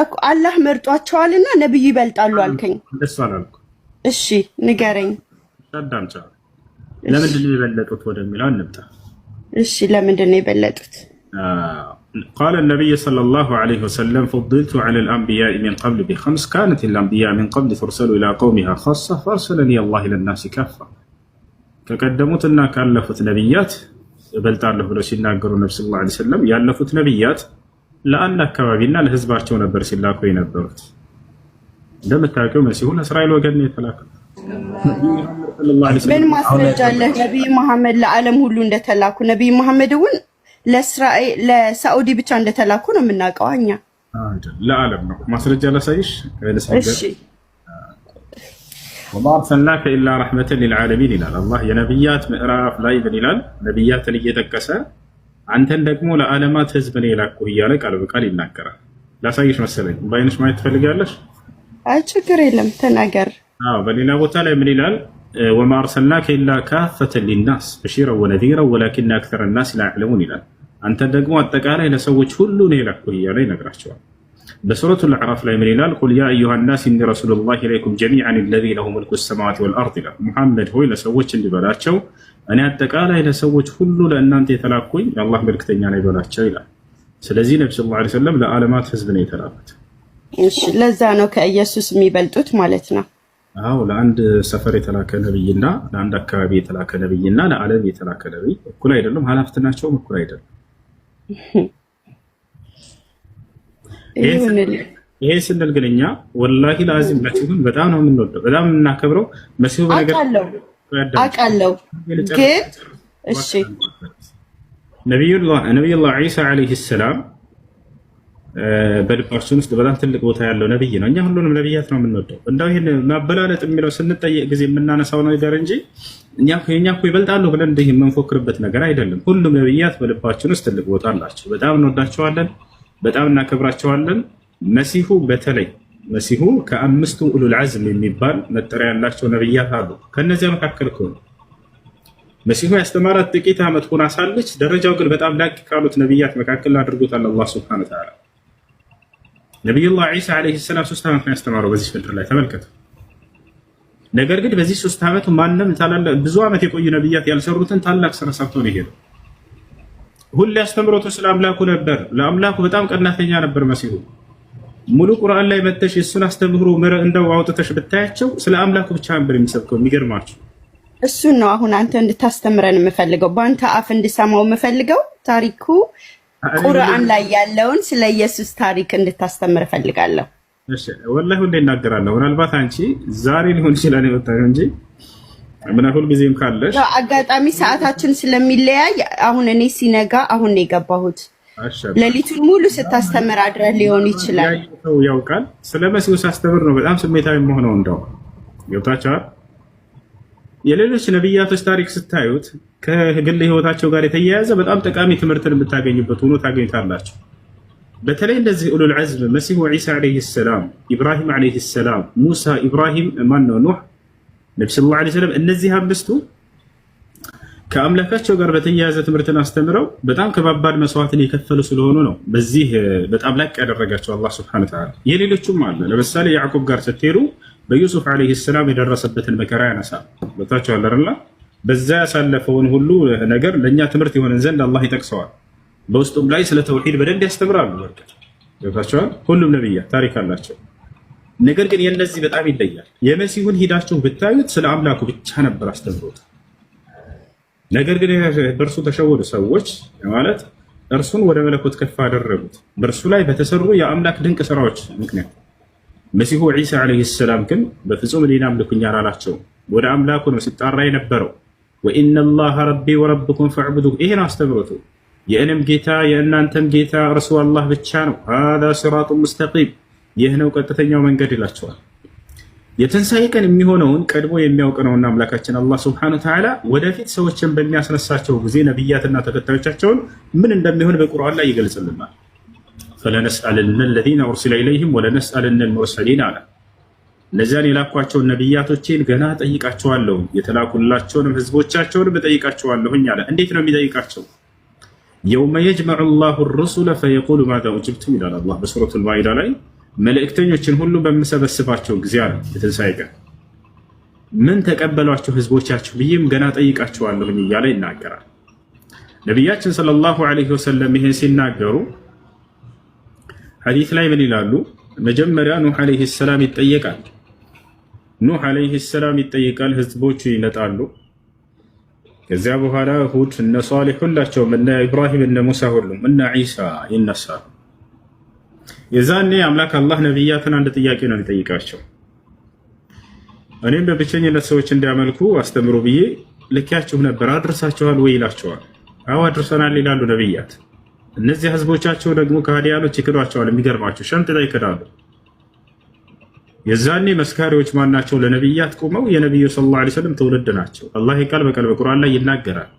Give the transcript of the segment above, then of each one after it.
እኮ አላህ መርጧቸዋልና ነብዩ ይበልጣሉ አልከኝ። እንደሱ አላልኩ። እሺ ንገረኝ። አዳምጫ ለምንድን ነው የበለጡት ወደሚለው እንምጣ። እሺ ለምንድን ነው የበለጡት? قال النبي صلى الله عليه وسلم فضلت على الأنبياء من قبل بخمس كانت الأنبياء من قبل ترسل إلى قومها خاصة فأرسلني الله إلى الناس كافة كقدموتنا كالفت نبيات بلتان له بلو ሲናገሩ ነብዩ ሰለላሁ ዐለይሂ ወሰለም ያለፉት ነብያት ለአንድ አካባቢና ለህዝባቸው ነበር ሲላኩ የነበሩት። እንደምታውቀው መሲሁ ለእስራኤል ወገን ነው የተላከው። ምን ማስረጃ አለ ነብዩ መሐመድ ለዓለም ሁሉ እንደተላኩ? ነብዩ መሐመድውን ለእስራኤል ለሳዑዲ ብቻ እንደተላኩ ነው የምናውቀው እኛ። ለዓለም ነው ማስረጃ ላሳይሽ። እሺ وما أرسلناك إلا رحمة للعالمين ይላል አላህ። የነብያት ምዕራፍ ላይ ምን ይላል? ነብያትን እየጠቀሰ አንተን ደግሞ ለዓለማት ህዝብ ነው የላኩህ እያለ ቃል በቃል ይናገራል። ላሳይሽ መሰለኝ። በአይንሽ ማየት ትፈልጋለሽ? አይ ችግር የለም ተናገር። በሌላ ቦታ ላይ ምን ይላል? وما أرسلناك إلا كافة للناس بشيرا ونذيرا ولكن أكثر الناس لا يعلمون ይላል። አንተን ደግሞ አጠቃላይ ለሰዎች ሁሉ ነው የላኩህ እያለ ይነግራቸዋል። بسورة الأعراف لا يمن الهلال قل يا أيها الناس إني رسول الله إليكم جميعا الذي له ملك السماوات والأرض له محمد هو إلى سوتش اللي بلاتشو أنا أتقال إلى سوتش كله لأن أنت تلاقوي الله ملكتني على بلاتشو إلى سلزي نبي صلى الله عليه وسلم لعالمات حزبني تلاقت إيش لزانو كأيسوس ميبلتوت مالتنا لعند سفر تلاك نبينا لعند أكابي تلاك نبينا لعالمي تلاك نبي كل عيد لهم هلافتنا شو كل عيد ይሄ ስንል ግን እኛ ወላሂ ላዚም መሲሁን በጣም ነው የምንወደው፣ በጣም የምናከብረው። መሲሁ በነገር አውቃለሁ ግን እሺ ነቢዩላህ ዒሳ ዓለይሂ ሰላም በልባችን ውስጥ በጣም ትልቅ ቦታ ያለው ነብይ ነው። እኛ ሁሉንም ነብያት ነው የምንወደው። እንደው ይሄን ማበላለጥ የሚለው ስንጠየቅ ጊዜ የምናነሳው ነገር እንጂ እኛ እኮ ይበልጣሉ ብለን እንዲህ የምንፎክርበት ነገር አይደለም። ሁሉም ነብያት በልባችን ውስጥ ትልቅ ቦታ አላቸው። በጣም እንወዳቸዋለን፣ በጣም እናከብራቸዋለን። መሲሁ በተለይ መሲሁ ከአምስቱ ኡሉል ዐዝም የሚባል መጠሪያ ያላቸው ነብያት አሉ። ከነዚያ መካከል ከሆነ መሲሁ ያስተማራት ጥቂት ዓመት ሆና ሳለች ደረጃው ግን በጣም ላቅ ካሉት ነብያት መካከል አድርጎታል አላህ ሱብሓነሁ ወተዓላ። ነብዩላህ ዒሳ ዓለይሂ ሰላም 3 ዓመት ነው ያስተማረው በዚህ ምድር ላይ ተመልከቱ። ነገር ግን በዚህ 3 ዓመት ማንም ታላላቅ ብዙ ዓመት የቆዩ ነብያት ያልሰሩትን ታላቅ ስራ ሰርቶ ነው የሄደው። ሁሉ ያስተምሮቱ ስለ አምላኩ ነበር። ለአምላኩ በጣም ቀናተኛ ነበር መሲሁ። ሙሉ ቁርአን ላይ መተሽ እሱን አስተምህሮ እንደው አውጥተሽ ብታያቸው ስለ አምላኩ ብቻ ነበር የሚሰብከው። የሚገርማችሁ እሱን ነው አሁን አንተ እንድታስተምረን የምፈልገው፣ በአንተ አፍ እንድሰማው የምፈልገው። ታሪኩ ቁርአን ላይ ያለውን ስለ ኢየሱስ ታሪክ እንድታስተምር እፈልጋለሁ። እሺ ወላሂ ሁሌ እናገራለሁ። ምናልባት አንቺ ዛሬ ሊሆን ይችላል የመጣው እንጂ ምን ሁሉ ጊዜም ካለሽ አጋጣሚ ሰዓታችን ስለሚለያይ አሁን እኔ ሲነጋ አሁን ነው የገባሁት። ሌሊቱን ሙሉ ስታስተምር አድረህ ሊሆን ይችላል። ያውቃል ስለ መሲሁ ሳስተምር ነው በጣም ስሜታዊ መሆነው። እንደው ይወጣቻል። የሌሎች ነብያቶች ታሪክ ስታዩት ከግል ህይወታቸው ጋር የተያያዘ በጣም ጠቃሚ ትምህርትን የምታገኙበት ሆኖ ታገኙታላችሁ። በተለይ እንደዚህ ኡሉል ዐዝም መሲሁ ዒሳ ዓለይሂ ሰላም፣ ኢብራሂም ዓለይሂ ሰላም፣ ሙሳ፣ ኢብራሂም ማን ነው ኑህ፣ ነብዩ ሰለላሁ ዐለይሂ ወሰለም እነዚህ አምስቱ ከአምላካቸው ጋር በተያያዘ ትምህርትን አስተምረው በጣም ከባባድ መስዋዕትን የከፈሉ ስለሆኑ ነው በዚህ በጣም ላቅ ያደረጋቸው አላህ ሱብሓነሁ ወተዓላ። የሌሎችም አለ። ለምሳሌ ያዕቆብ ጋር ስትሄዱ በዩሱፍ ዓለይሂ ሰላም የደረሰበትን መከራ ያነሳል። ቦታቸው አለና በዛ ያሳለፈውን ሁሉ ነገር ለእኛ ትምህርት የሆነን ዘንድ አላህ ይጠቅሰዋል። በውስጡም ላይ ስለ ተውሂድ በደንብ ያስተምራሉ። ቦታቸዋል። ሁሉም ነብያት ታሪክ አላቸው። ነገር ግን የነዚህ በጣም ይለያል። የመሲሁን ሂዳችሁ ብታዩት ስለ አምላኩ ብቻ ነበር አስተምሮት። ነገር ግን በእርሱ ተሸወዱ ሰዎች ማለት እርሱን ወደ መለኮት ከፍ አደረጉት በእርሱ ላይ በተሰሩ የአምላክ ድንቅ ስራዎች ምክንያት። መሲሁ ዒሳ ዓለይሂ ሰላም ግን በፍጹም እኔን አምልኩኝ አላላቸውም። ወደ አምላኩ ነው ሲጣራ የነበረው። ወኢነላሃ ረቢ ወረብኩም ፈዕቡዱሁ፣ ይሄን አስተምሮቱ የእኔም ጌታ የእናንተም ጌታ እርሱ አላህ ብቻ ነው። ሃዛ ሲራጡን ሙስተቂም፣ ይህ ነው ቀጥተኛው መንገድ ይላቸዋል። የትንሣኤ ቀን የሚሆነውን ቀድሞ የሚያውቅ ነውና አምላካችን አላህ ሱብሓነሁ ወተዓላ ወደፊት ሰዎችን በሚያስነሳቸው ጊዜ ነቢያትና ተከታዮቻቸውን ምን እንደሚሆን በቁርአን ላይ ይገልጽልናል። ፈለነስአለነ አለዚነ ኡርሲለ ኢለይሂም ወለነስአለነ አልሙርሰሊን አለ። እነዚያን የላኳቸውን ነቢያቶቼን ገና ጠይቃቸዋለሁ፣ የተላኩላቸውንም ህዝቦቻቸውንም እጠይቃቸዋለሁኝ አለ። እንዴት ነው የሚጠይቃቸው? የውመ የጅመዑ ላሁ ሩሱለ ፈየቁሉ ማዛ ኡጅብቱም ይላል አላህ በሱረቱል ማኢዳ ላይ። መልእክተኞችን ሁሉ በምሰበስባቸው ጊዜ አለ የትንሣኤ ቀን ምን ተቀበሏቸው ህዝቦቻችሁ ብዬም ገና ጠይቃቸዋለሁ እያለ ይናገራል። ነቢያችን ሰለላሁ ዐለይሂ ወሰለም ይሄን ሲናገሩ ሐዲስ ላይ ምን ይላሉ? መጀመሪያ ኑህ ዐለይሂ ሰላም ይጠየቃል። ኑህ ዐለይሂ ሰላም ይጠየቃል፣ ህዝቦቹ ይመጣሉ። ከዚያ በኋላ ሁድ እነ ሷሊህ ሁላቸውም እነ ኢብራሂም እነ ሙሳ ሁሉም እነ ዒሳ ይነሳሉ። የዛኔ አምላክ አላህ ነቢያትን አንድ ጥያቄ ነው የሚጠይቃቸው። እኔም በብቸኝነት ሰዎች እንዲያመልኩ አስተምሩ ብዬ ልኪያችሁ ነበር፣ አድርሳችኋል ወይ ይላቸዋል። አዎ አድርሰናል ይላሉ ነቢያት። እነዚህ ህዝቦቻቸው ደግሞ ከሃዲያኖች ይክዷቸዋል። የሚገርማቸው ሸምጥጣ ይክዳሉ። የዛኔ መስካሪዎች ማናቸው? ለነቢያት ቆመው የነቢዩ ሰለላሁ ዐለይሂ ወሰለም ትውልድ ናቸው። አላህ ቃል በቃል በቁርአን ላይ ይናገራል።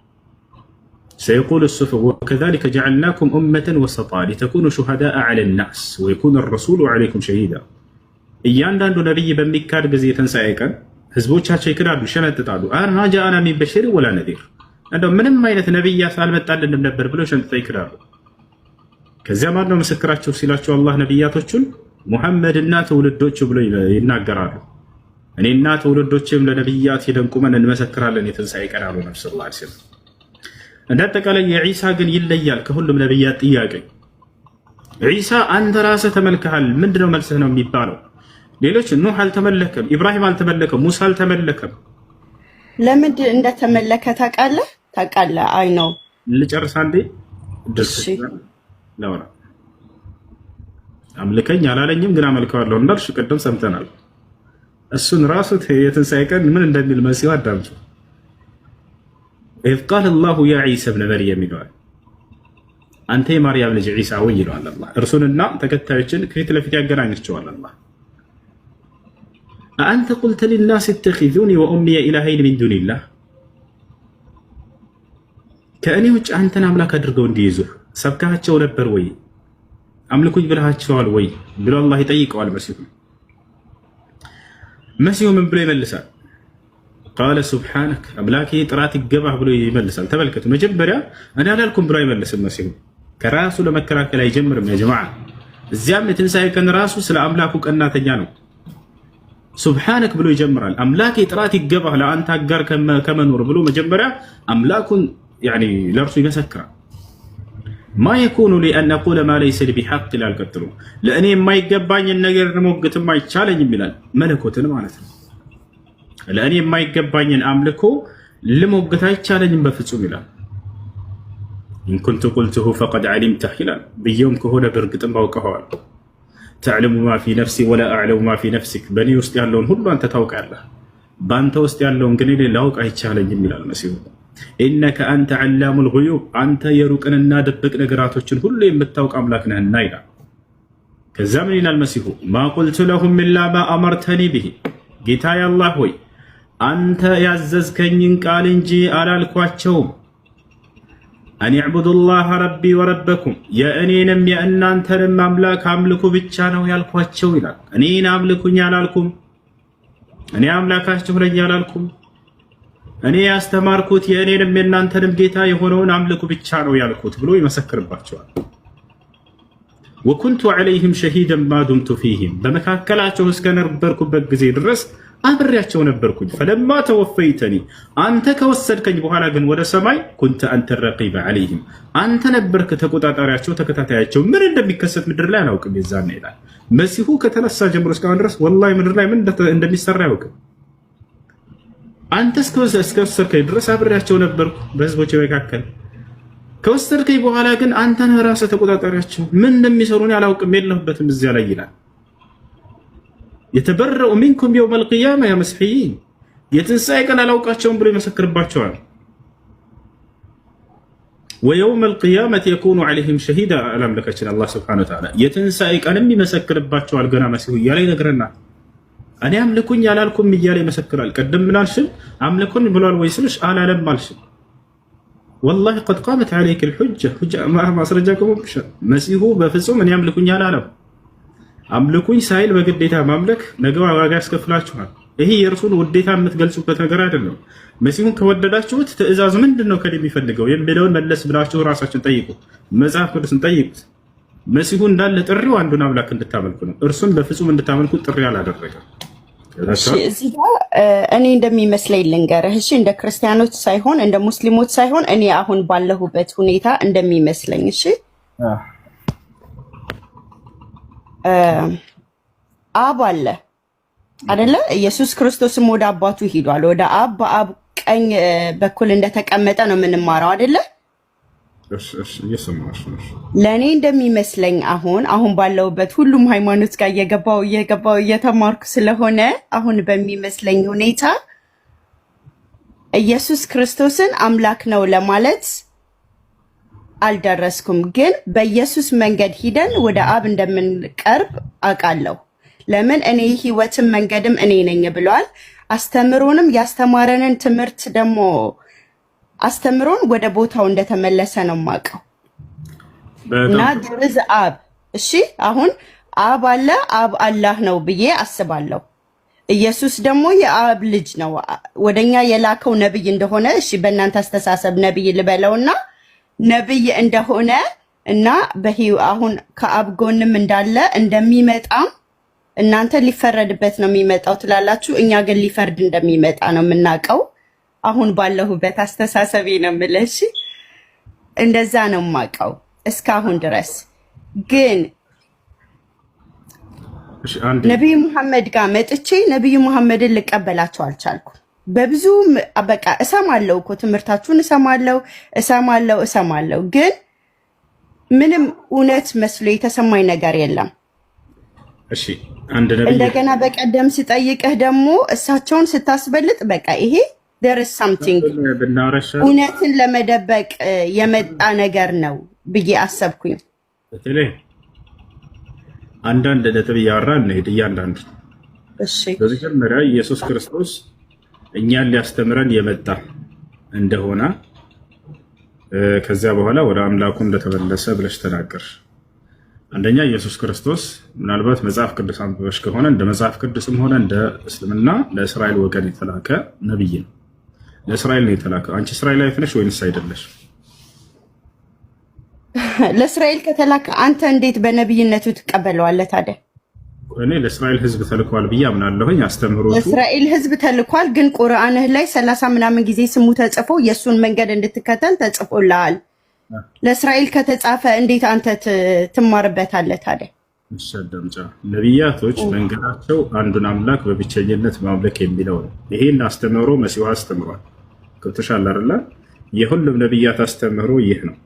ሰየቁሉ ሱፈሃኡ ወከዛሊከ ጀዐልናኩም ኡመተን ወሰጣ ሊተኩኑ ሹሀዳአ ዐለ ናስ ወየኩነ ረሱሉ ዐለይኩም ሸሂዳ። እያንዳንዱ ነቢይ በሚካድ ጊዜ የትንሣኤ ቀን ህዝቦቻቸው ይክዳሉ፣ ይሸነጥጣሉ። ማ ጃአና ሚን በሽር ወላ ነዚር፣ እንደው ምንም አይነት ነቢያት አልመጣልንም ነበር ብለው ሸንጥጠው ይክዳሉ። ከዚያ ማነው ምስክራቸው ሲላቸው አላህ ነቢያቶቹን ሙሐመድና ትውልዶቹ ብሎ ይናገራሉ። እኔና ትውልዶችም ለነቢያት ሄደን ቁመን እንመሰክራለን የትንሣኤ ቀን አሉ ነብዩ ሰለላሁ ዐለይሂ ወሰለም። እንደ አጠቃላይ የዒሳ ግን ይለያል ከሁሉም ነቢያት ጥያቄ። ዒሳ አንተ ራስህ ተመልከሃል፣ ምንድነው መልስህ ነው የሚባለው። ሌሎች ኑህ አልተመለከም፣ ኢብራሂም አልተመለከም፣ ሙሳ አልተመለከም። ለምን እንደተመለከ ታውቃለህ? አይ ነው ልጨርስ አንዴ ድርስ ለወራ አምልከኝ አላለኝም፣ ግን አመልከዋለሁ እንዳልሽ ቅድም ሰምተናል። እሱን ራሱ የትንሣኤ ቀን ምን እንደሚል መሲሁ አዳምጡ። ኢዝ ቃለ አላሁ ያ ዒሳ ብነ መርየም ይለዋል። አንተ የማርያም ልጅ ዒሳ ወይ ይለዋል አላህ። እርሱንና ተከታዮችን ከፊት ለፊት ያገናኛቸዋል አላህ። አአንተ ቁልተ ሊናስ ኢተኺዙኒ ወኡሚየ ኢላሀይን ሚን ዱኒላህ፣ ከእኔ ውጭ አንተን አምላክ አድርገው እንዲይዙ ሰብካቸው ነበር ወይ? አምልኩኝ ብለሃቸዋል ወይ ብሎ አላህ ይጠይቀዋል መሲሁ። መሲሁ ምን ብሎ ይመልሳል? ቃለ ሱብሓነክ፣ አምላኬ ጥራት ይገባህ ብሎ ይመልሳል። ተመልከቱ፣ መጀመሪያ እኔ አላልኩም ብሎ አይመልስም መሲሁ። ከራሱ ለመከላከል አይጀምርም። ያ ጀማዓ፣ እዚያም የትንሣኤ ቀን ራሱ ስለ አምላኩ ቀናተኛ ነው። ሱብሓነክ ብሎ ይጀምራል። አምላኬ ጥራት ይገባህ ለአንተ አጋር ከመኖር ብሎ መጀመሪያ አምላኩን ለእርሱ ይመሰክራል። ማ የኩኑ ሊ አን አቁለ ማ ለይሰ ሊ ቢሐቅ ይላል። ቀጥሎ ለእኔ የማይገባኝን ነገር ልሞግትም አይቻለኝም ይላል። መለኮትን ማለት ነው። ለእኔ የማይገባኝን አምልኮ ልሞግት አይቻለኝም በፍጹም ይላል። ኢን ኩንቱ ቁልቱሁ ፈቀድ ዐሊምተህ ይላል። ብየውም ከሆነ በእርግጥም አውቀኸዋል። ተዕለሙ ማ ፊ ነፍሲ ወላ አዕለሙ ማ ፊ ነፍሲክ፣ በእኔ ውስጥ ያለውን ሁሉ አንተ ታውቃለህ፣ በአንተ ውስጥ ያለውን ግን እኔ ላውቅ አይቻለኝም ይላል መሲሁ። ኢነከ አንተ ዐላሙል ጉዩብ፣ አንተ የሩቅንና ድብቅ ነገራቶችን ሁሉ የምታውቅ አምላክ ነህና ይላል። ከዛ ምን ይላል መሲሁ? ማ ቁልቱ ለሁም ኢላ ማ አመርተኒ ብሂ፣ ጌታዬ አላህ ሆይ አንተ ያዘዝከኝን ቃል እንጂ አላልኳቸውም። አን ዕቡዱላህ ረቢ ወረበኩም፣ የእኔንም የእናንተንም አምላክ አምልኩ ብቻ ነው ያልኳቸው ይላል። እኔን አምልኩኝ አላልኩም፣ እኔ አምላካችሁ ነኝ አላልኩም። እኔ ያስተማርኩት የእኔንም የእናንተንም ጌታ የሆነውን አምልኩ ብቻ ነው ያልኩት ብሎ ይመሰክርባቸዋል። ወኩንቱ ዐለይሂም ሸሂደን ማ ዱምቱ ፊሂም፣ በመካከላቸው እስከነበርኩበት ጊዜ ድረስ አብሬያቸው ነበርኩኝ። ፈለማ ተወፈይተኒ፣ አንተ ከወሰድከኝ በኋላ ግን ወደ ሰማይ፣ ኩንተ አንተ ረቂበ ዐለይሂም፣ አንተ ነበርክ ተቆጣጣሪያቸው፣ ተከታታያቸው። ምን እንደሚከሰት ምድር ላይ አላውቅም የዛኔ ይላል መሲሁ። ከተነሳ ጀምሮ እስካሁን ድረስ ወላሂ ምድር ላይ ምን እንደሚሰራ አያውቅም። አንተ እስከወሰድከኝ ድረስ አብሬያቸው ነበርኩ በህዝቦች መካከል። ከወሰድከኝ በኋላ ግን አንተ ነህ ራስህ ተቆጣጣሪያቸው። ምን እንደሚሰሩ እኔ አላውቅም፣ የለሁበትም እዚያ ላይ ይላል። የተበረኡ ሚንኩም የውመል ቂያማ ያ መስሒይን፣ የትንሣኤ ቀን አላውቃቸውም ብሎ ይመሰክርባቸዋል። ወየውመል ቂያመት የኩኑ ዐለይሂም ሸሂዳ አላምለካችን አላህ ሱብሓነሁ ወተዓላ የትንሣኤ ቀንም ይመሰክርባቸዋል። ገና መሲሁ እያለ ይነግረናል። እኔ አምልኩኝ አላልኩም እያለ ይመሰክራል። ቀደም ምን አልሽም? አምልኩኝ ብሏል ወይ ስልሽ አላለም አልሽም። ወላሂ ቀድ ቃመት ዐለይከል ሑጃ፣ ማስረጃ ቆሞብሻል። መሲሁ በፍጹም እኔ አምልኩኝ አላለም። አምልኩኝ ሳይል በግዴታ ማምለክ ነገ ዋጋ ያስከፍላችኋል። ይሄ የእርሱን ውዴታ የምትገልጹበት ነገር አይደለም። መሲሁን ከወደዳችሁት ትእዛዙ ምንድን ነው ከኔ የሚፈልገው የሚለውን መለስ ብላችሁ ራሳችን ጠይቁ፣ መጽሐፍ ቅዱስን ጠይቁት። መሲሁ እንዳለ ጥሪው አንዱን አምላክ እንድታመልኩ ነው። እርሱን በፍጹም እንድታመልኩ ጥሪ አላደረገም። እሺ እዚህ ጋር እኔ እንደሚመስለኝ ልንገርህ። እሺ እንደ ክርስቲያኖች ሳይሆን እንደ ሙስሊሞች ሳይሆን እኔ አሁን ባለሁበት ሁኔታ እንደሚመስለኝ። እሺ አብ አለ አይደለ? ኢየሱስ ክርስቶስም ወደ አባቱ ሄዷል። ወደ አብ በአብ ቀኝ በኩል እንደተቀመጠ ነው የምንማረው አይደለ? ለእኔ እንደሚመስለኝ አሁን ባለውበት ሁሉም ሃይማኖት ጋር እየገባው እየተማርኩ ስለሆነ አሁን በሚመስለኝ ሁኔታ ኢየሱስ ክርስቶስን አምላክ ነው ለማለት አልደረስኩም፣ ግን በኢየሱስ መንገድ ሂደን ወደ አብ እንደምንቀርብ አውቃለሁ። ለምን እኔ ህይወትም መንገድም እኔ ነኝ ብለዋል። አስተምሮንም ያስተማረንን ትምህርት ደግሞ አስተምሮን ወደ ቦታው እንደተመለሰ ነው የማውቀው። እና ድርዝ አብ እሺ፣ አሁን አብ አለ፣ አብ አላህ ነው ብዬ አስባለሁ። ኢየሱስ ደግሞ የአብ ልጅ ነው። ወደኛ የላከው ነብይ እንደሆነ እሺ፣ በእናንተ አስተሳሰብ ነብይ ልበለውና ነብይ እንደሆነ እና አሁን ከአብ ጎንም እንዳለ እንደሚመጣም እናንተ ሊፈረድበት ነው የሚመጣው ትላላችሁ። እኛ ግን ሊፈርድ እንደሚመጣ ነው የምናውቀው። አሁን ባለሁበት አስተሳሰቤ ነው የምልህ። እሺ እንደዛ ነው የማውቀው እስካሁን ድረስ። ግን ነቢዩ መሐመድ ጋር መጥቼ ነቢዩ መሐመድን ልቀበላቸው አልቻልኩም። በብዙ በቃ እሰማለሁ እኮ ትምህርታችሁን እሰማለሁ፣ ግን ምንም እውነት መስሎ የተሰማኝ ነገር የለም። እሺ አንድ ነብይ እንደገና በቀደም ስጠይቅህ ደግሞ እሳቸውን ስታስበልጥ በቃ ይሄ there is something እውነትን ለመደበቅ የመጣ ነገር ነው ብዬ አሰብኩኝ። በተለይ አንዳንድ ነጥብ እያወራን እንሂድ እያንዳንዱ። እሺ በመጀመሪያ ኢየሱስ ክርስቶስ እኛን ሊያስተምረን የመጣ እንደሆነ ከዚያ በኋላ ወደ አምላኩ እንደተመለሰ ብለሽ ተናገር። አንደኛ ኢየሱስ ክርስቶስ ምናልባት መጽሐፍ ቅዱስ አንብበሽ ከሆነ እንደ መጽሐፍ ቅዱስም ሆነ እንደ እስልምና ለእስራኤል ወገን የተላከ ነብይ ነው። ለእስራኤል ነው የተላከው። አንቺ እስራኤላዊ ነሽ ወይንስ አይደለሽ? ለእስራኤል ከተላከ አንተ እንዴት በነብይነቱ ትቀበለዋለህ ታዲያ? እኔ ለእስራኤል ሕዝብ ተልኳል ብዬ አምናለሁኝ። አስተምሮቱ ለእስራኤል ሕዝብ ተልኳል፣ ግን ቁርአንህ ላይ 30 ምናምን ጊዜ ስሙ ተጽፎ የእሱን መንገድ እንድትከተል ተጽፎልሃል። ለእስራኤል ከተጻፈ እንዴት አንተ ትማርበታለህ ታዲያ? አዳምጫ ነቢያቶች መንገዳቸው አንዱን አምላክ በብቸኝነት ማምለክ የሚለው ነው። ይሄን አስተምህሮ መሲሁ አስተምሯል። ገብቶሻል አይደል? የሁሉም ነቢያት አስተምህሮ ይህ ነው።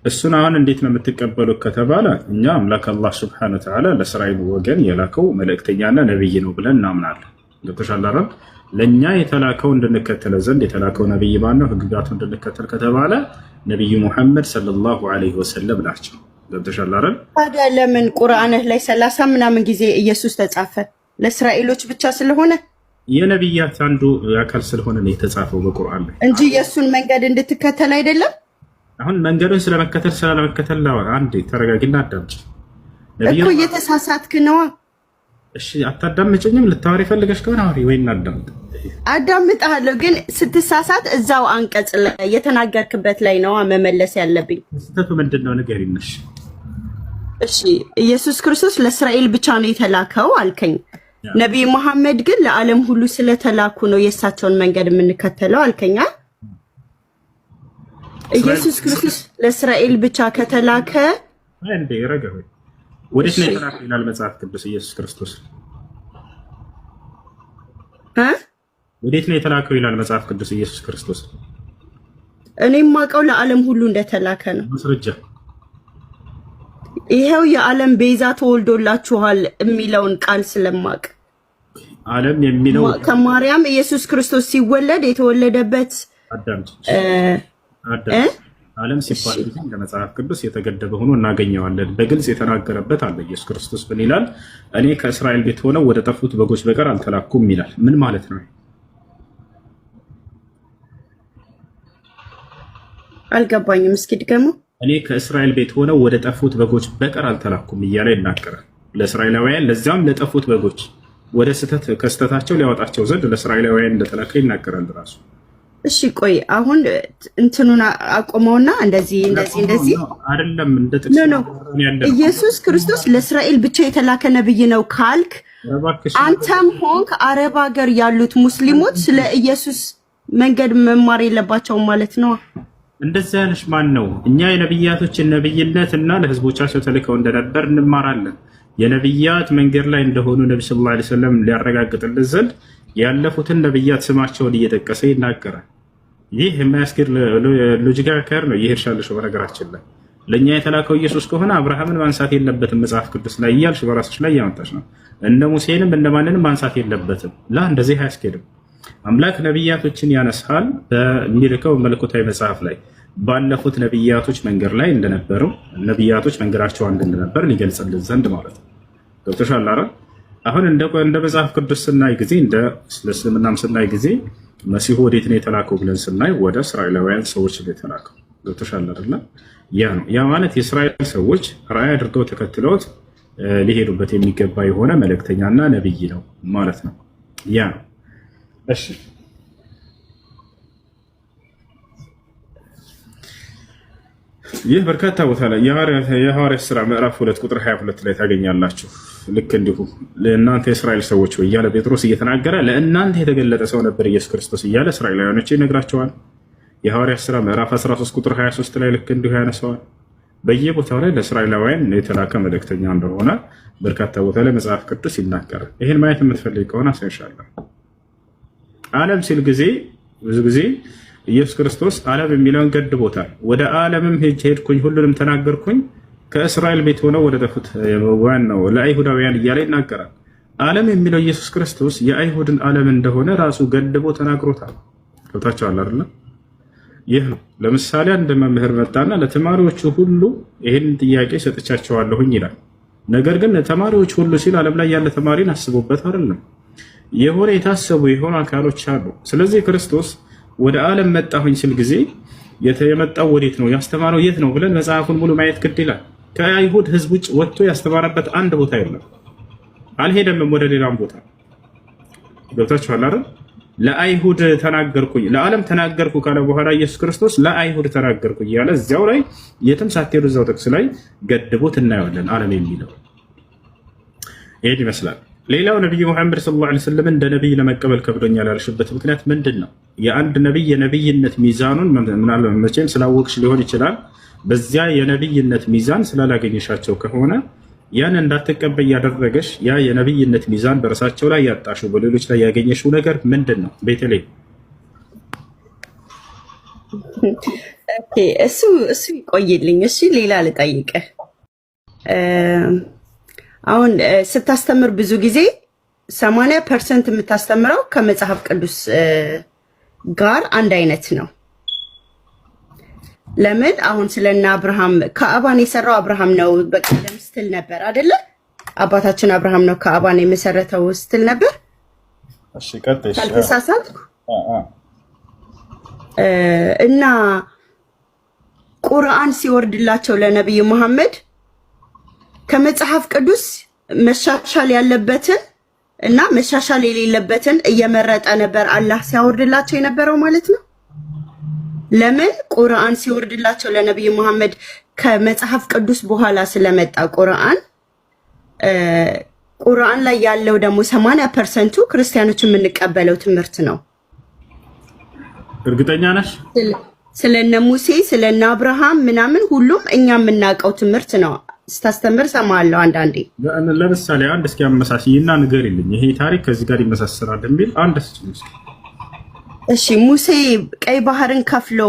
እሱን አሁን እንዴት ነው የምትቀበሉት ከተባለ እኛ አምላክ አላህ ሱብሓነሁ ወተዓላ ለእስራኤል ወገን የላከው መልእክተኛና ነብይ ነው ብለን እናምናለን። ገብቶሻል አይደል? ለእኛ የተላከው እንድንከተለ ዘንድ የተላከው ነብይ ማን ነው? ህግጋቱ እንድንከተል ከተባለ ነብዩ ሙሐመድ ሰለላሁ ዐለይሂ ወሰለም ናቸው። ገብቶሻል አይደል? ታዲያ ለምን ቁርአንህ ላይ 30 ምናምን ጊዜ ኢየሱስ ተጻፈ? ለእስራኤሎች ብቻ ስለሆነ የነብያት አንዱ አካል ስለሆነ ነው የተጻፈው በቁርአን ላይ እንጂ የእሱን መንገድ እንድትከተል አይደለም። አሁን መንገዱን ስለመከተል ስላለመከተል አንዴ ተረጋጊና አዳምጪ እኮ እየተሳሳትክ ነዋ። እሺ አታዳምጪኝም? ልታወሪ ፈልገሽ ከሆነ አውሪ ወይ እናዳምጥ። አዳምጣለሁ፣ ግን ስትሳሳት እዛው አንቀጽ ላይ የተናገርክበት ላይ ነዋ መመለስ ያለብኝ። ስህተቱ ምንድነው ንገሪኝ። እሺ ኢየሱስ ክርስቶስ ለእስራኤል ብቻ ነው የተላከው አልከኝ። ነቢይ መሐመድ ግን ለዓለም ሁሉ ስለተላኩ ነው የእሳቸውን መንገድ የምንከተለው አልከኛ። ኢየሱስ ክርስቶስ ለእስራኤል ብቻ ከተላከ እንዴ ረገበ ወዴት ነው የተላከው ይላል መጽሐፍ ቅዱስ? ኢየሱስ ክርስቶስ ወዴት ነው የተላከው ይላል መጽሐፍ ቅዱስ? ኢየሱስ ክርስቶስ እኔም ማውቀው ለዓለም ሁሉ እንደተላከ ነው። ማስረጃ ይሄው የዓለም ቤዛ ተወልዶላችኋል የሚለውን ቃል ስለማቅ ዓለም የሚለው ከማርያም ኢየሱስ ክርስቶስ ሲወለድ የተወለደበት ዓለም ሲባል ግን ለመጽሐፍ ቅዱስ የተገደበ ሆኖ እናገኘዋለን። በግልጽ የተናገረበት አለ። ኢየሱስ ክርስቶስ ምን ይላል? እኔ ከእስራኤል ቤት ሆነው ወደ ጠፉት በጎች በቀር አልተላኩም ይላል። ምን ማለት ነው? አልገባኝም። እስኪ ድገሙ። እኔ ከእስራኤል ቤት ሆነው ወደ ጠፉት በጎች በቀር አልተላኩም እያለ ይናገራል። ለእስራኤላውያን ለዛም ለጠፉት በጎች ወደ ከስተታቸው ሊያወጣቸው ዘንድ ለእስራኤላውያን እንደተላከ ይናገራል ራሱ። እሺ ቆይ አሁን እንትኑን አቆመውና እንደዚህ አይደለም እንደ ጥቅስ ነው ኢየሱስ ክርስቶስ ለእስራኤል ብቻ የተላከ ነብይ ነው ካልክ አንተም ሆንክ አረብ ሀገር ያሉት ሙስሊሞች ስለ ኢየሱስ መንገድ መማር የለባቸውም ማለት ነው። እንደዛ ያለሽ ማን ነው? እኛ የነብያቶችን ነብይነትና ለህዝቦቻቸው ተልከው እንደነበር እንማራለን። የነብያት መንገድ ላይ እንደሆኑ ነብዩ ሰለላሁ ዐለይሂ ወሰለም ሊያረጋግጥልን ዘንድ ያለፉትን ነብያት ስማቸውን እየጠቀሰ ይናገራል። ይህ የማያስኬድ ሎጂካል ካር ነው። ይሄ እርሻለሽ በነገራችን ላይ ለኛ የተላከው ኢየሱስ ከሆነ አብርሃምን ማንሳት የለበትም መጽሐፍ ቅዱስ ላይ እያልሽ በራስሽ ላይ ያመጣሽ ነው። እነ ሙሴንም እንደማንንም ማንሳት የለበትም። እንደዚህ አያስኬድም። አምላክ ነብያቶችን ያነሳል በሚልከው መለኮታዊ መጽሐፍ ላይ ባለፉት ነብያቶች መንገድ ላይ እንደነበሩ ነብያቶች መንገዳቸው አንድ እንደነበር ሊገልጽልን ዘንድ ማለት ነው። ገብቶሻል አይደል? አሁን እንደ መጽሐፍ ቅዱስ ስናይ ጊዜ እንደ እስልምናም ስናይ ጊዜ መሲሁ ወዴት ነው የተላከው ብለን ስናይ ወደ እስራኤላውያን ሰዎች ነው የተላከው። ገብቶሻል አይደል? ያ ማለት የእስራኤል ሰዎች ራእይ አድርገው ተከትለውት ሊሄዱበት የሚገባ የሆነ መልእክተኛና ነብይ ነው ማለት ነው። ያ ነው። እሺ ይህ በርካታ ቦታ ላይ የሐዋርያት ሥራ ምዕራፍ 2 ቁጥር 22 ላይ ታገኛላችሁ። ልክ እንዲሁ ለእናንተ የእስራኤል ሰዎች ወይ እያለ ጴጥሮስ እየተናገረ ለእናንተ የተገለጠ ሰው ነበር ኢየሱስ ክርስቶስ እያለ እስራኤላውያኖች ይነግራቸዋል። የሐዋርያት ሥራ ምዕራፍ 13 ቁጥር 23 ላይ ልክ እንዲሁ ያነሳዋል። በየቦታው ላይ ለእስራኤላውያን የተላከ መልእክተኛ እንደሆነ በርካታ ቦታ ላይ መጽሐፍ ቅዱስ ይናገራል። ይህን ማየት የምትፈልግ ከሆነ አሳይሻለሁ። ዓለም ሲል ጊዜ ብዙ ጊዜ ኢየሱስ ክርስቶስ ዓለም የሚለውን ገድቦታል። ወደ ዓለምም ሄድኩኝ ሁሉንም ተናገርኩኝ ከእስራኤል ቤት ሆነው ወደ ጠፉት ዋናው ለአይሁዳውያን እያለ ይናገራል። ዓለም የሚለው ኢየሱስ ክርስቶስ የአይሁድን ዓለም እንደሆነ ራሱ ገድቦ ተናግሮታል። ገብታችኋል አይደል? ይህ ነው። ለምሳሌ አንድ መምህር መጣና ለተማሪዎቹ ሁሉ ይህን ጥያቄ ሰጥቻቸዋለሁኝ ይላል። ነገር ግን ተማሪዎች ሁሉ ሲል ዓለም ላይ ያለ ተማሪን አስቦበት አይደለም። የሆነ የታሰቡ የሆኑ አካሎች አሉ። ስለዚህ ክርስቶስ ወደ ዓለም መጣሁኝ ሲል ጊዜ የመጣው ወዴት ነው ያስተማረው የት ነው ብለን መጽሐፉን ሙሉ ማየት ግድ ይላል። ከአይሁድ ሕዝብ ውጭ ወጥቶ ያስተማረበት አንድ ቦታ የለም። አልሄደምም ወደ ሌላም ቦታ። ገብታችኋል አይደል? ለአይሁድ ተናገርኩኝ ለዓለም ተናገርኩ ካለ በኋላ ኢየሱስ ክርስቶስ ለአይሁድ ተናገርኩ እያለ እዚያው ላይ የትም ሳትሄዱ እዛው ጥቅስ ላይ ገድቦት እናየዋለን። ዓለም የሚለው ይሄን ይመስላል። ሌላው ነብዩ መሐመድ ሰለላሁ ዐለይሂ ወሰለም እንደ ነብይ ለመቀበል ከብዶኛል ያልሽበት ምክንያት ምንድን ነው? የአንድ ነብይ የነብይነት ሚዛኑን ምናልባት መቼም ስላወቅሽ ሊሆን ይችላል። በዚያ የነብይነት ሚዛን ስላላገኘሻቸው ከሆነ ያን እንዳትቀበል ያደረገሽ ያ የነብይነት ሚዛን በራሳቸው ላይ ያጣሽው በሌሎች ላይ ያገኘሽው ነገር ምንድን ነው? ቤተልሔም እሱ ይቆይልኝ። እሺ ሌላ ልጠይቅህ። አሁን ስታስተምር ብዙ ጊዜ 80% የምታስተምረው ከመጽሐፍ ቅዱስ ጋር አንድ አይነት ነው። ለምን? አሁን ስለና አብርሃም ከአባን የሰራው አብርሃም ነው በቀደም ስትል ነበር አይደለ? አባታችን አብርሃም ነው ከአባን የመሰረተው ስትል ነበር። እሺ ቀጥይ። ካልተሳሳትኩ እና ቁርአን ሲወርድላቸው ለነብዩ መሐመድ ከመጽሐፍ ቅዱስ መሻሻል ያለበትን እና መሻሻል የሌለበትን እየመረጠ ነበር አላህ ሲያወርድላቸው የነበረው ማለት ነው። ለምን? ቁርአን ሲወርድላቸው ለነብዩ መሐመድ ከመጽሐፍ ቅዱስ በኋላ ስለመጣ ቁርአን ላይ ያለው ደግሞ 80% ክርስቲያኖች የምንቀበለው ትምህርት ነው። እርግጠኛ ነሽ? ስለነ ሙሴ ስለነ አብርሃም ምናምን ሁሉም እኛ የምናውቀው ትምህርት ነው። ስታስተምር ሰማለሁ አንዳንዴ። ለምሳሌ አንድ እስኪ አመሳስይና ንገሪልኝ፣ ይሄ ታሪክ ከዚህ ጋር ይመሳሰላል የሚል አንድ እስኪ። እሺ ሙሴ ቀይ ባህርን ከፍሎ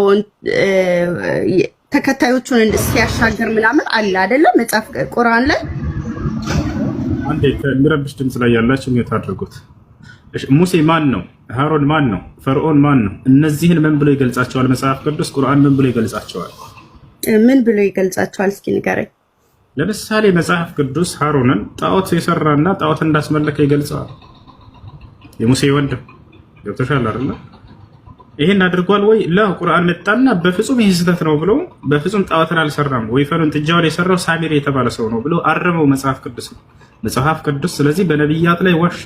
ተከታዮቹን ሲያሻገር ምናምን አለ አይደለም መጽሐፍ ቁርአን ላይ። አንዴ ከሚረብሽ ድምፅ ላይ ያላችሁ ነው ታድርጉት። እሺ ሙሴ ማን ነው? ሃሮን ማን ነው? ፈርዖን ማን ነው? እነዚህን ምን ብሎ ይገልጻቸዋል መጽሐፍ ቅዱስ? ቁርአን ምን ብሎ ይገልጻቸዋል? ምን ብሎ ይገልጻቸዋል? እስኪ ንገረኝ። ለምሳሌ መጽሐፍ ቅዱስ ሃሮንን ጣዖት የሰራና ጣዖት እንዳስመለከ ይገልጸዋል። የሙሴ ወንድም ገብቶሻል አይደል? ይሄን አድርጓል ወይ? ለቁርአን መጣና በፍጹም ይሄ ስህተት ነው ብሎ በፍጹም ጣዖትን አልሰራም ወይ ፈሩን ጥጃውን የሰራው ሳሚር የተባለ ሰው ነው ብሎ አረመው መጽሐፍ ቅዱስ። ስለዚህ በነብያት ላይ ዋሸ።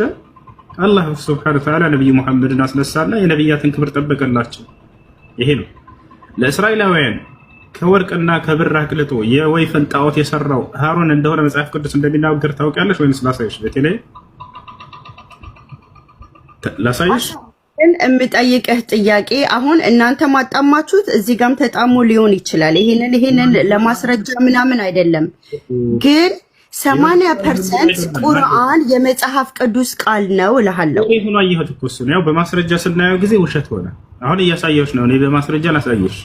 አላህ ሱብሓነሁ ወተዓላ ነብዩ መሐመድን አስነሳና የነብያትን ክብር ጠበቀላቸው። ይሄ ነው ለእስራኤላውያን ከወርቅና ከብር አቅልጦ የወይፈን ጣዖት የሰራው ሃሩን እንደሆነ መጽሐፍ ቅዱስ እንደሚናገር ታውቂያለሽ ወይስ ላሳይሽ? በተለይ ላሳይሽ ግን የምጠይቅህ ጥያቄ አሁን እናንተ ማጣማችሁት እዚህ ጋርም ተጣሞ ሊሆን ይችላል። ይሄንን ለማስረጃ ምናምን አይደለም። ግን 80% ቁርአን የመጽሐፍ ቅዱስ ቃል ነው እልሃለሁ። ይሄ ሆኖ አየሁት እኮ እሱ ነው። ያው በማስረጃ ስናየው ጊዜ ውሸት ሆነ። አሁን እያሳየሁሽ ነው። እኔ በማስረጃ ላሳየሽ።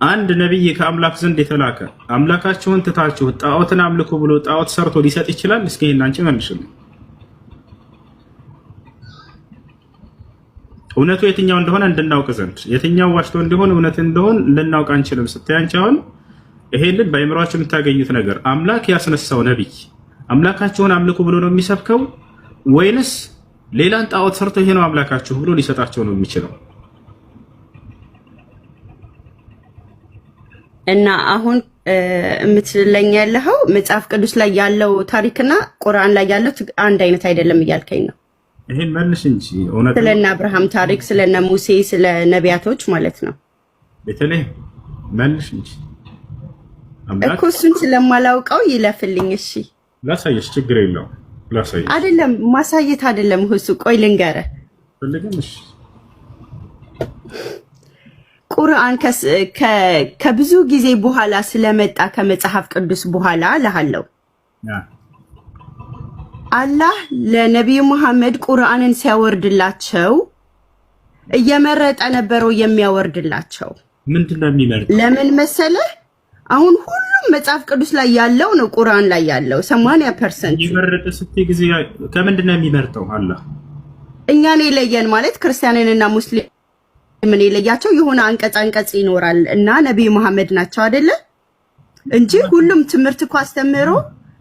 አንድ ነብይ ከአምላክ ዘንድ የተላከ አምላካችሁን ትታችሁ ጣዖትን አምልኩ ብሎ ጣዖት ሰርቶ ሊሰጥ ይችላል? እስኪ ይሄን አንቺ መልሽልኝ። እውነቱ የትኛው እንደሆነ እንድናውቅ ዘንድ የትኛው ዋሽቶ እንደሆነ እውነት እንደሆነ ልናውቅ አንችልም። ስትያንቺ አሁን ይሄንን በአእምሯችሁ የምታገኙት ነገር አምላክ ያስነሳው ነብይ አምላካችሁን አምልኩ ብሎ ነው የሚሰብከው ወይንስ ሌላን ጣዖት ሰርቶ ይሄ ነው አምላካችሁ ብሎ ሊሰጣቸው ነው የሚችለው? እና አሁን የምትለኝ ያለኸው መጽሐፍ ቅዱስ ላይ ያለው ታሪክና ቁርአን ላይ ያለው አንድ አይነት አይደለም እያልከኝ ነው? ይሄን መልሽ እንጂ እውነት ስለነ አብርሃም ታሪክ ስለነ ሙሴ ስለ ነቢያቶች ማለት ነው። በተለይ መልሽ እንጂ እኮ እሱን ስለማላውቀው ይለፍልኝ። እሺ ላሳየሽ፣ ችግር የለውም ላሳየሽ። አይደለም ማሳየት አይደለም እሱ። ቆይ ልንገርህ ፈልገሽ ቁርአን ከብዙ ጊዜ በኋላ ስለመጣ ከመጽሐፍ ቅዱስ በኋላ እልሃለሁ አላህ ለነቢዩ መሐመድ ቁርአንን ሲያወርድላቸው እየመረጠ ነበረው የሚያወርድላቸው። ምንድነው የሚመርጠው? ለምን መሰለህ? አሁን ሁሉም መጽሐፍ ቅዱስ ላይ ያለው ነው ቁርአን ላይ ያለው 80%። ይመረጥ ስትይ ጊዜ ከምንድነው የሚመርጠው? አላህ እኛን የለየን ማለት ክርስቲያንንና ሙስሊምን የለያቸው የሆነ አንቀጽ ይኖራል እና ነቢዩ መሐመድ ናቸው አይደለ እንጂ ሁሉም ትምህርት እኮ አስተምሮ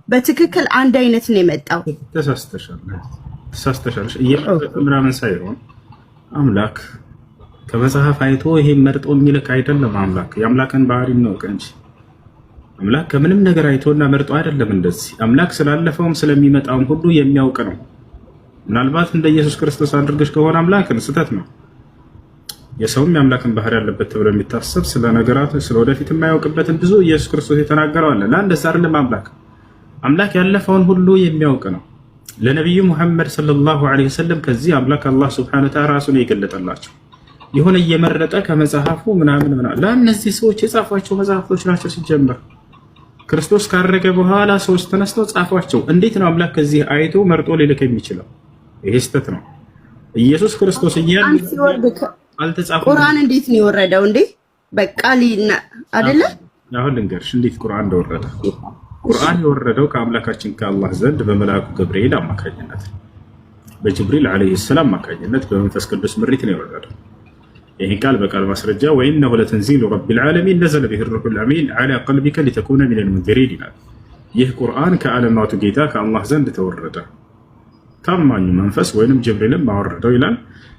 በትክክል አንድ አይነት ነው የመጣው። ተሳስተሻል። እየመረጠ ምናምን ሳይሆን አምላክ ከመጽሐፍ አይቶ ይሄ መርጦ የሚልክ አይደለም። አምላክ የአምላክን ባህሪ ነው እንጂ አምላክ ከምንም ነገር አይቶና መርጦ አይደለም። እንደዚህ አምላክ ስላለፈውም ስለሚመጣውም ሁሉ የሚያውቅ ነው። ምናልባት እንደ ኢየሱስ ክርስቶስ አድርገሽ ከሆነ አምላክን ስህተት ነው። የሰውም የአምላክን ባህሪ ያለበት ተብሎ የሚታሰብ ስለ ነገራቱ ስለ ወደፊት የማያውቅበትን ብዙ ኢየሱስ ክርስቶስ የተናገረው አለ። ለአንደዛ አይደለም አምላክ ያለፈውን ሁሉ የሚያውቅ ነው። ለነብዩ መሐመድ ሰለላሁ ዐለይሂ ወሰለም ከዚህ አምላክ አላህ ሱብሓነሁ ወተዓላ ራሱን የገለጠላቸው የሆነ እየመረጠ ከመጽሐፉ ምናምን ለእነዚህ ሰዎች የጻፏቸው መጽሐፎች ናቸው። ሲጀመር ክርስቶስ ካረገ በኋላ ሰዎች ተነስተው ጻፏቸው። እንዴት ነው አምላክ ከዚህ አይቶ መርጦ ሊልክ የሚችለው? ይሄ ስህተት ነው። ኢየሱስ ክርስቶስ አልተጻፈም። ቁርአን እንዴት ነው የወረደው እንዴ? በቃ አይደለ? አሁን ልንገርሽ እንዴት ቁርአን እንደወረደ። ቁርአን የወረደው ከአምላካችን ከአላህ ዘንድ በመልአኩ ገብርኤል አማካኝነት በጅብሪል ዓለይሂ ሰላም አማካኝነት በመንፈስ ቅዱስ ምሪት ነው የወረደው። ይህን ቃል በቃል ማስረጃ ወኢነሁ ለተንዚሉ ረቢል ዓለሚን ነዘለ ቢሂ ሩሑል አሚን ዐላ ቀልቢከ ሊተኩነ ሚነል ሙንዚሪን ይላል። ይህ ቁርአን ከዓለማቱ ጌታ ከአላህ ዘንድ ተወረደ፣ ታማኙ መንፈስ ወይንም ጅብሪልም አወረደው ይላል።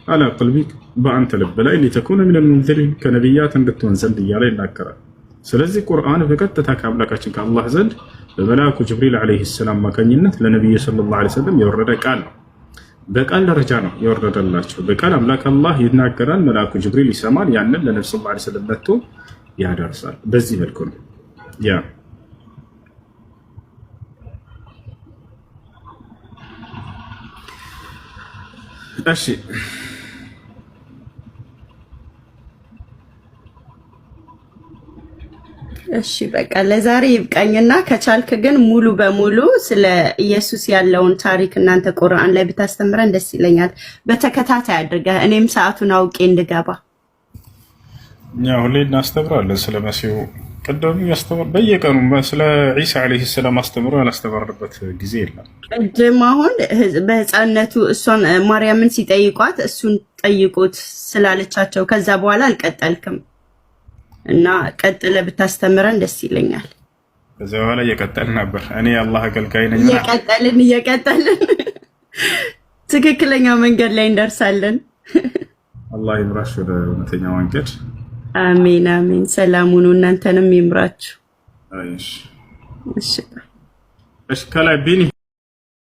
ዐላ ቀልቢከ በአንተ ልብ ላይ ሊተኩነ ሚነል ሙንዚሪን ከነቢያት እንድትሆን ዘንድ እያለ ይናገራል። ስለዚህ ቁርአን በቀጥታ ከአምላካችን ከአላህ ዘንድ በመልአኩ ጅብሪል ዓለይሂ ሰላም አማካኝነት ለነብዩ ሰለላሁ ዐለይሂ ወሰለም የወረደ ቃል ነው። በቃል ደረጃ ነው የወረደላቸው። በቃል አምላክ አላህ ይናገራል፣ መልአኩ ጅብሪል ይሰማል፣ ያንን ለነብዩ ሰለላሁ ዐለይሂ ወሰለም መጥቶ ያደርሳል። በዚህ መልኩ ነው ያ እሺ እሺ በቃ ለዛሬ ይብቃኝና ከቻልክ ግን ሙሉ በሙሉ ስለ ኢየሱስ ያለውን ታሪክ እናንተ ቁርአን ላይ ብታስተምረን ደስ ይለኛል። በተከታታይ አድርገህ እኔም ሰዓቱን አውቄ እንድገባ። ያው ሁሌ እናስተምራለን ስለ መሲሁ። ቅድም ያስተምር በየቀኑ ስለ ዒሳ ዓለይሂ ሰላም አስተምሮ ያላስተማርበት ጊዜ የለም። ቅድም አሁን በህፃንነቱ እሷን ማርያምን ሲጠይቋት እሱን ጠይቁት ስላለቻቸው ከዛ በኋላ አልቀጠልክም እና ቀጥለ ብታስተምረን ደስ ይለኛል። ከዛ በኋላ እየቀጠልን ነበር። እኔ አላህ አገልጋይ ነኝ። እየቀጠልን ትክክለኛ መንገድ ላይ እንደርሳለን። አላህ ይምራሽ ወደ እውነተኛው መንገድ። አሜን አሜን። ሰላሙን እናንተንም ይምራችሁ። እሺ እሺ። ከላይ ቢኒ